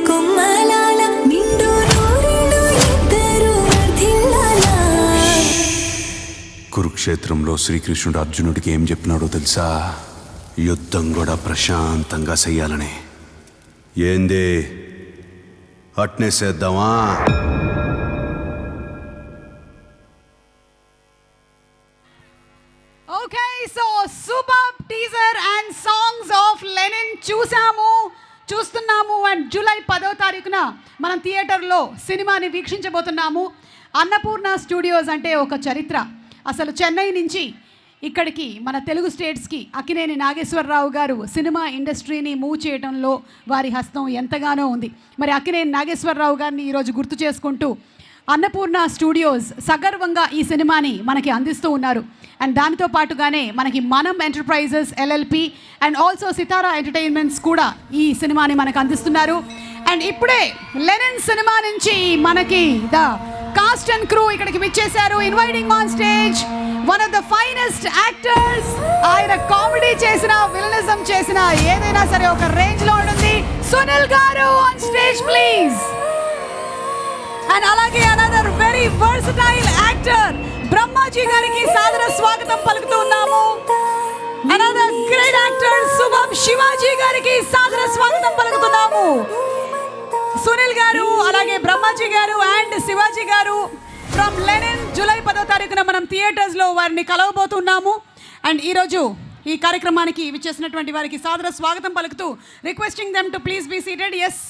కొమ్మలాల నిండు నూరేళ్ళు ఇద్దరు వర్ధిల్లాలా. కురుక్షేత్రంలో శ్రీకృష్ణుడు అర్జునుడికి ఏం చెప్పినాడో తెలుసా? యుద్ధం కూడా ప్రశాంతంగా చెయ్యాలని. ఏంది అట్నే చేద్దామా? Okay, so super teaser and songs of Lenin చూస్తున్నాము అండ్ జూలై 10వ తారీఖున మనం థియేటర్లో సినిమాని వీక్షించబోతున్నాము. అన్నపూర్ణ స్టూడియోస్ అంటే ఒక చరిత్ర. అసలు చెన్నై నుంచి ఇక్కడికి మన తెలుగు స్టేట్స్కి అక్కినేని నాగేశ్వరరావు గారు సినిమా ఇండస్ట్రీని మూవ్ చేయడంలో వారి హస్తం ఎంతగానో ఉంది. మరి అక్కినేని నాగేశ్వరరావు గారిని ఈరోజు గుర్తు చేసుకుంటూ అన్నపూర్ణ స్టూడియోస్ సగర్వంగా ఈ సినిమాని మనకి అందిస్తూ ఉన్నారు. అండ్ దానితో పాటుగానే మనకి మనం enterprises LLP and also Sithara entertainments కూడా ఈ సినిమాని మనకు అందిస్తున్నారు. అండ్ ఇప్పుడే లెనిన్ సినిమా నుంచి మనకి ద కాస్ట్ అండ్ క్రూ ఇక్కడికి విచ్చేశారు. Inviting on stage one of the finest actors. ఆయన కామెడీ చేసిన, విలనిజం చేసిన, ఏదైనా సరే ఒక రేంజ్ లో ఉంటుంది. సునీల్ గారు ఆన్ స్టేజ్ ప్లీజ్. అండ్ అలాగే another very versatile actor Brahmaji గారికి సాదర స్వాగతం పలుకుతూ ఉన్నాము. అనదర్ గ్రేట్ యాక్టర్ శుభం శివాజీ గారికి సాదర స్వాగతం పలుకుతున్నాము. సునీల్ గారు, అలాగే బ్రహ్మాజీ గారు అండ్ శివాజీ గారు ఫ్రమ్ లెనిన్ జూలై 10వ తారీఖున మనం థియేటర్స్లో వారిని కలవబోతున్నాము. అండ్ ఈరోజు ఈ కార్యక్రమానికి విచ్చేసినటువంటి వారికి సాదర స్వాగతం పలుకుతూ requesting them to please be seated. Yes